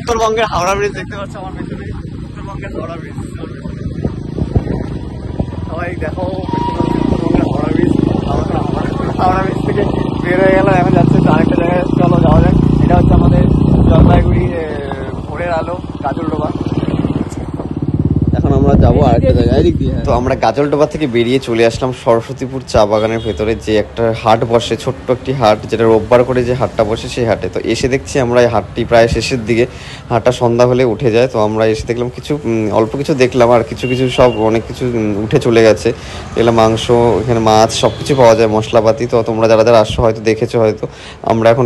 উত্তরবঙ্গের হাওড়া ব্রিজ দেখতে পাচ্ছ আমার পেছনে, উত্তরবঙ্গের হাওড়া ব্রিজ। সবাই দেখো উত্তরবঙ্গের হাওড়া ব্রিজ। হাওড়া ব্রিজ থেকে বের হয়ে গেল, এখন যাচ্ছে আরেকটা জায়গায়, চলো যাওয়া যাক। এটা হচ্ছে আমাদের জলপাইগুড়ি ভোরের আলো গাজলডোবা। এখন আমরা যাবো আরেকটা জায়গায়। তো আমরা গাজলডোবা থেকে বেরিয়ে চলে আসলাম সরস্বতীপুর চা বাগানের ভেতরে, যে একটা হাট বসে, ছোট্ট একটি হাট, যেটা রোববার করে যে হাটটা বসে সেই হাটে। তো এসে দেখছি আমরা এই হাটটি প্রায় শেষের দিকে, হাটটা সন্ধ্যা হলে উঠে যায়। তো আমরা এসে দেখলাম কিছু অল্প কিছু দেখলাম, আর কিছু কিছু সব অনেক কিছু উঠে চলে গেছে। এগুলো মাংস, এখানে মাছ সব কিছু পাওয়া যায়, মশলাপাতি। তো তোমরা যারা যারা আসছো হয়তো দেখেছো হয়তো। আমরা এখন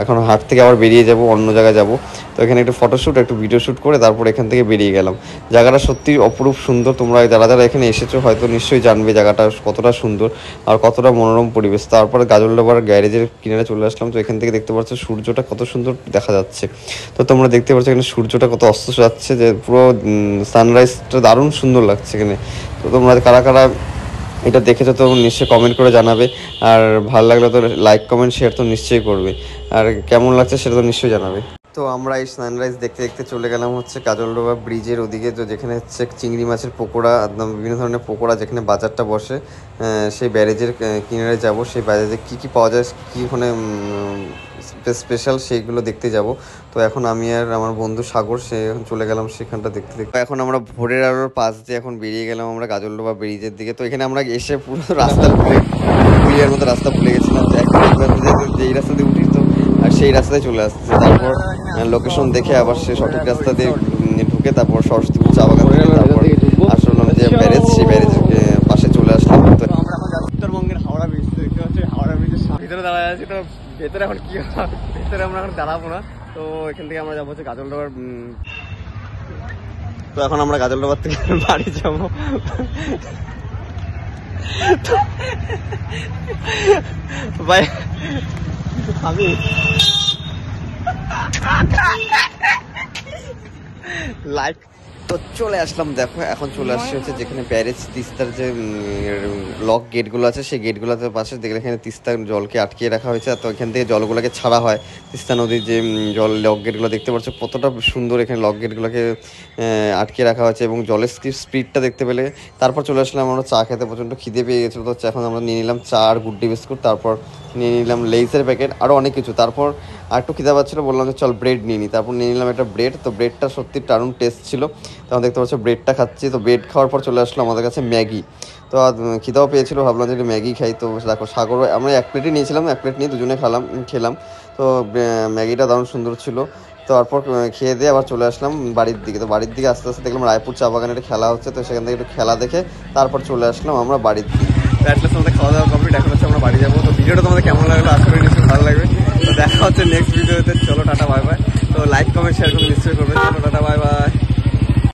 এখন হাট থেকে আবার বেরিয়ে যাব, অন্য জায়গায় যাব। তো এখানে একটু ফটোশ্যুট, একটু ভিডিও শ্যুট করে তারপর এখান থেকে বেরিয়ে গেলাম। জায়গাটা সত্যি অপরূপ সুন্দর। তোমরা যারা যারা এখানে এসেছো হয়তো নিশ্চয়ই জানবে জায়গাটা কতটা সুন্দর আর কতটা মনোরম পরিবেশ। তারপরে গাজলডোবার গ্যারেজের কিনারে চলে আসলাম। তো এখান থেকে দেখতে পাচ্ছ সূর্যটা কত সুন্দর দেখা যাচ্ছে। তো তোমরা দেখতে পাচ্ছ এখানে সূর্যটা কত অস্ত যাচ্ছে, যে পুরো সানরাইজটা দারুণ সুন্দর লাগছে এখানে। তো তোমরা কারা কারা এটা দেখেছো তো নিশ্চয়ই কমেন্ট করে জানাবে, আর ভালো লাগলে তো লাইক কমেন্ট শেয়ার তো নিশ্চয়ই করবে, আর কেমন লাগছে সেটা তো নিশ্চয়ই জানাবে। তো আমরা এই সানরাইজ দেখতে দেখতে চলে গেলাম হচ্ছে গাজলডোবা ব্রিজের ওদিকে, তো যেখানে হচ্ছে চিংড়ি মাছের পকোড়া, বিভিন্ন ধরনের পকোড়া, যেখানে বাজারটা বসে, সেই ব্যারেজের কিনারে যাব। সেই ব্যারেজে কী কী পাওয়া যায়, কী ওখানে স্পেশাল, সেইগুলো দেখতে যাব। তো এখন আমি আর আমার বন্ধু সাগর সে এখন চলে গেলাম সেখানটা দেখতে দেখতে। এখন আমরা ভোরের আলোর পাশ দিয়ে এখন বেরিয়ে গেলাম আমরা গাজলডোবা ব্রিজের দিকে। তো এখানে আমরা এসে পুরো রাস্তা পুলিয়ার মতো রাস্তা ভুলে গেছিলাম, যেই রাস্তা দিয়ে উঠি তো আর সেই রাস্তায় চলে আসছে। তারপর লোকেশন দেখে আবার সে সঠিক রাস্তা দিয়ে ঢুকে তারপর সরস্বতীপুর চা বাগান থেকে তারপর আসলাম যে ব্যারেজ, সেই ব্যারেজের পাশে চলে আসলাম। তো আমরা এখন উত্তরবঙ্গের হাওড়া ব্রিজ দেখতে পাচ্ছি, হাওড়া ব্রিজের ভিতরে দাঁড়ায় আছি। তো ভেতরে এখন কি হয়, ভেতরে আমরা এখন দাঁড়াবো না। তো এখান থেকে আমরা যাবো হচ্ছে গাজলডোবার। তো এখন আমরা গাজলডোবার থেকে বাড়ি যাবো। ভাই আমি লাইক তো চলে আসলাম। দেখো এখন চলে আসছে হচ্ছে যেখানে ব্যারেজ তিস্তার যে লক গেটগুলো আছে, সেই গেটগুলোতে পাশে দেখলে এখানে তিস্তার জলকে আটকিয়ে রাখা হয়েছে। তো এখান থেকে জলগুলোকে ছাড়া হয়, তিস্তা নদীর যে জল লক গেটগুলো দেখতে পাচ্ছ কতটা সুন্দর, এখানে লক গেটগুলোকে আটকে রাখা হয়েছে এবং জলের স্পিডটা দেখতে পেলে। তারপর চলে আসলাম আমরা চা খেতে, প্রচণ্ড খিদে পেয়ে গেছিলো। তো এখন আমরা নিয়ে নিলাম চা আর গুড্ডি বিস্কুট, তারপর নিয়ে নিলাম লেইসের প্যাকেট, আরও অনেক কিছু। তারপর আর একটু খিদা পাচ্ছিলো, বললাম যে চল ব্রেড নিয়ে নিই। তারপর নিয়ে নিলাম একটা ব্রেড। তো ব্রেডটা সত্যি দারুণ টেস্ট ছিল। তখন দেখতে পাচ্ছ ব্রেডটা খাচ্ছি। তো ব্রেড খাওয়ার পর চলে আসলো আমাদের কাছে ম্যাগি। তো খিদাও পেয়েছিলো, ভাবলাম যে ম্যাগি খাই। তো দেখো সাগর আমরা এক প্লেটই নিয়েছিলাম, এক প্লেট নিয়ে দুজনে খেলাম। তো ম্যাগিটা দারুণ সুন্দর ছিল। তারপর খেয়ে দিয়ে আবার চলে আসলাম বাড়ির দিকে। তো বাড়ির দিকে আস্তে আস্তে দেখলাম রায়পুর চা বাগানে একটা খেলা হচ্ছে, তো সেখান থেকে একটু খেলা দেখে তারপর চলে আসলাম আমরা বাড়ির দিকে। আমাদের খাওয়া দাওয়া কমপ্লিট, এখন হচ্ছে আমরা বাড়ি যাবো। তো ভিডিওটা তোমাদের কেমন লাগলো আশা করি নিশ্চয়ই ভালো লাগবে। তো দেখা হচ্ছে নেক্সট ভিডিওতে। চলো টাটা বাই বাই। তো লাইক কমেন্ট শেয়ার করে নিশ্চয়ই করবে। চলো টাটা বাই বাই।